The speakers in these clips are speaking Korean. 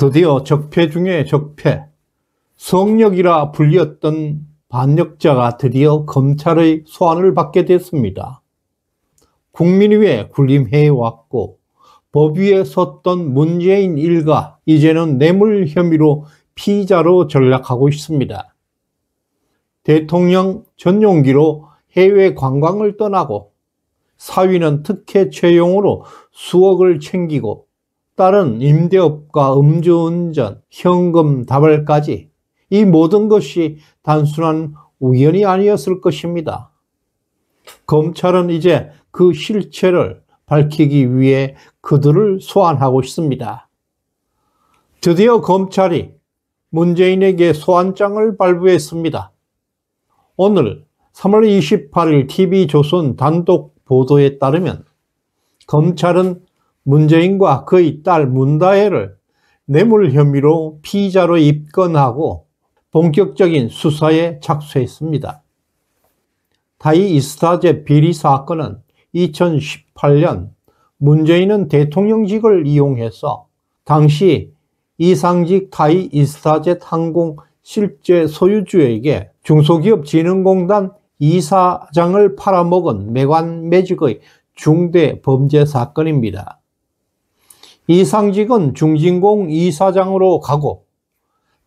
드디어 적폐 중에 적폐, 성역이라 불렸던 반역자가 드디어 검찰의 소환을 받게 됐습니다. 국민 위에 군림해왔고 법 위에 섰던 문재인 일가, 이제는 뇌물 혐의로 피의자로 전락하고 있습니다. 대통령 전용기로 해외 관광을 떠나고 사위는 특혜 채용으로 수억을 챙기고 딸은 임대업과 음주운전, 현금 다발까지, 이 모든 것이 단순한 우연이 아니었을 것입니다. 검찰은 이제 그 실체를 밝히기 위해 그들을 소환하고 있습니다. 드디어 검찰이 문재인에게 소환장을 발부했습니다. 오늘 3월 28일 TV조선 단독 보도에 따르면 검찰은 문재인과 그의 딸 문다혜를 뇌물 혐의로 피의자로 입건하고 본격적인 수사에 착수했습니다. 타이 이스타제 비리 사건은 2018년 문재인은 대통령직을 이용해서 당시 이상직 타이 이스타젯 항공 실제 소유주에게 중소기업진흥공단 이사장을 팔아먹은 매관매직의 중대 범죄 사건입니다. 이상직은 중진공 이사장으로 가고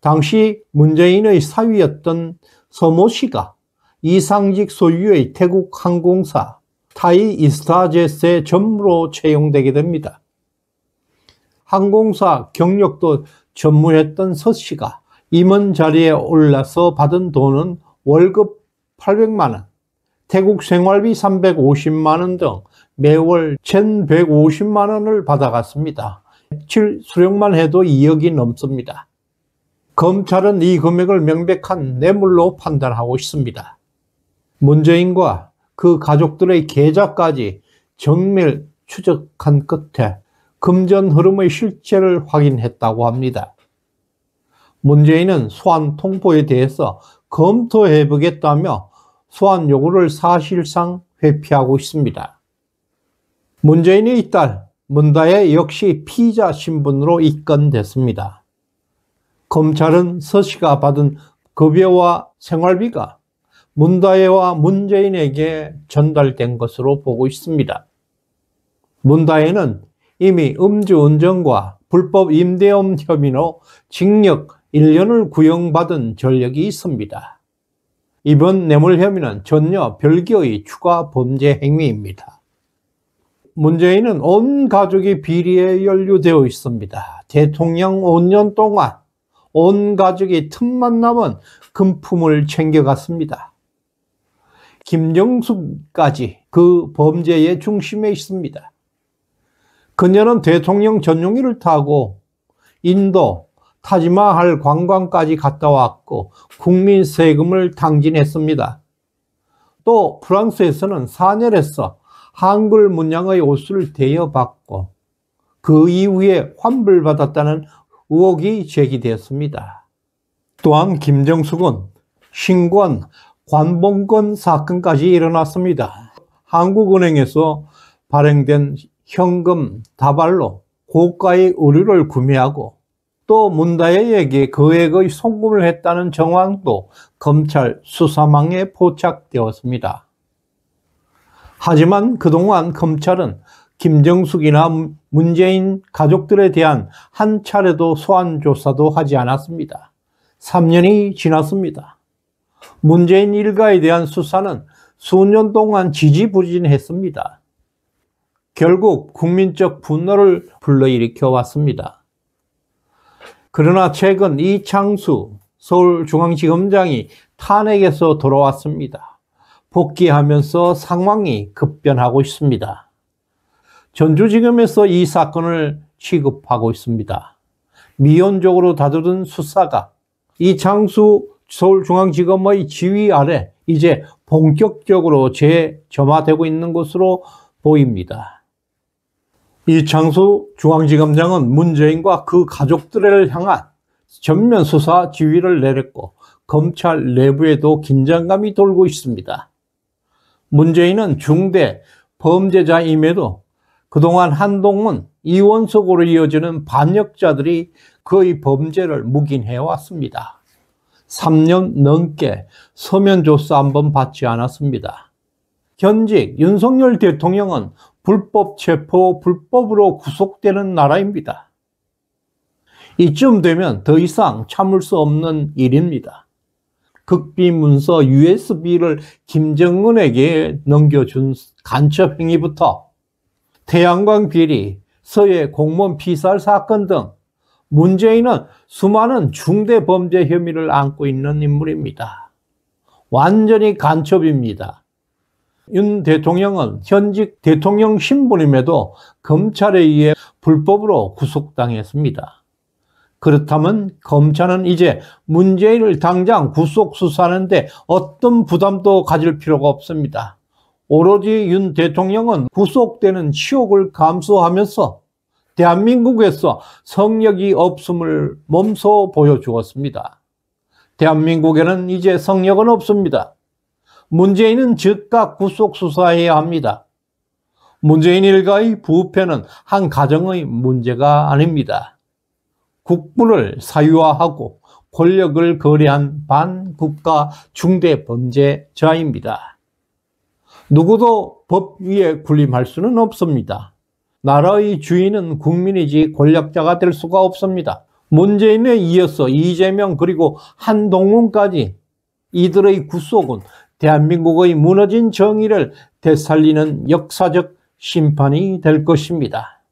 당시 문재인의 사위였던 서모 씨가 이상직 소유의 태국 항공사 타이 이스타젯의 전무로 채용되게 됩니다. 항공사 경력도 전무했던 서 씨가 임원 자리에 올라서 받은 돈은 월급 800만 원, 태국 생활비 350만 원 등 매월 1150만 원을 받아갔습니다. 며칠 수령만 해도 2억이 넘습니다. 검찰은 이 금액을 명백한 뇌물로 판단하고 있습니다. 문재인과 그 가족들의 계좌까지 정밀 추적한 끝에 금전 흐름의 실체를 확인했다고 합니다. 문재인은 소환 통보에 대해서 검토해보겠다며 소환 요구를 사실상 회피하고 있습니다. 문재인의 딸 문다혜 역시 피의자 신분으로 입건됐습니다. 검찰은 서 씨가 받은 급여와 생활비가 문다혜와 문재인에게 전달된 것으로 보고 있습니다. 문다혜는 이미 음주운전과 불법 임대업 혐의로 징역 1년을 구형받은 전력이 있습니다. 이번 뇌물 혐의는 전혀 별개의 추가 범죄 행위입니다. 문재인은 온 가족이 비리에 연루되어 있습니다. 대통령 5년 동안 온 가족이 틈만 나면 금품을 챙겨갔습니다. 김정숙까지 그 범죄의 중심에 있습니다. 그녀는 대통령 전용기를 타고 인도, 타지마할 관광까지 갔다 왔고 국민 세금을 탕진했습니다. 또 프랑스에서는 사열에서 한글 문양의 옷을 대여받고 그 이후에 환불받았다는 의혹이 제기되었습니다. 또한 김정숙은 신권, 관봉권 사건까지 일어났습니다. 한국은행에서 발행된 현금 다발로 고가의 의류를 구매하고 또 문다혜에게 거액의 송금을 했다는 정황도 검찰 수사망에 포착되었습니다. 하지만 그동안 검찰은 김정숙이나 문재인 가족들에 대한 한 차례도 소환 조사도 하지 않았습니다. 3년이 지났습니다. 문재인 일가에 대한 수사는 수년 동안 지지부진했습니다. 결국 국민적 분노를 불러일으켜 왔습니다. 그러나 최근 이창수 서울중앙지검장이 탄핵에서 돌아왔습니다. 복귀하면서 상황이 급변하고 있습니다. 전주지검에서 이 사건을 취급하고 있습니다. 미온적으로 다루던 수사가 이창수 서울중앙지검의 지휘 아래 이제 본격적으로 재점화되고 있는 것으로 보입니다. 이창수 중앙지검장은 문재인과 그 가족들을 향한 전면 수사 지휘를 내렸고 검찰 내부에도 긴장감이 돌고 있습니다. 문재인은 중대 범죄자임에도 그동안 한동훈, 이원석으로 이어지는 반역자들이 그의 범죄를 묵인해 왔습니다. 3년 넘게 서면 조사 한 번 받지 않았습니다. 현직 윤석열 대통령은 불법 체포, 불법으로 구속되는 나라입니다. 이쯤 되면 더 이상 참을 수 없는 일입니다. 극비 문서 USB를 김정은에게 넘겨준 간첩 행위부터 태양광 비리, 서해 공무원 피살 사건 등 문재인은 수많은 중대 범죄 혐의를 안고 있는 인물입니다. 완전히 간첩입니다. 윤 대통령은 현직 대통령 신분임에도 검찰에 의해 불법으로 구속당했습니다. 그렇다면 검찰은 이제 문재인을 당장 구속 수사하는데 어떤 부담도 가질 필요가 없습니다. 오로지 윤 대통령은 구속되는 치욕을 감수하면서 대한민국에서 성역이 없음을 몸소 보여주었습니다. 대한민국에는 이제 성역은 없습니다. 문재인은 즉각 구속 수사해야 합니다. 문재인 일가의 부패는 한 가정의 문제가 아닙니다. 국부를 사유화하고 권력을 거래한 반국가 중대범죄자입니다. 누구도 법 위에 군림할 수는 없습니다. 나라의 주인은 국민이지 권력자가 될 수가 없습니다. 문재인에 이어서 이재명 그리고 한동훈까지 이들의 구속은 대한민국의 무너진 정의를 되살리는 역사적 심판이 될 것입니다.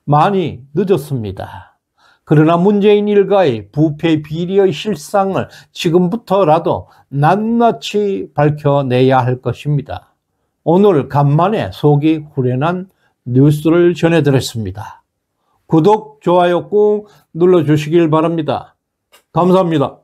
많이 늦었습니다. 그러나 문재인 일가의 부패 비리의 실상을 지금부터라도 낱낱이 밝혀내야 할 것입니다. 오늘 간만에 속이 후련한 뉴스를 전해드렸습니다. 구독, 좋아요 꾹 눌러주시길 바랍니다. 감사합니다.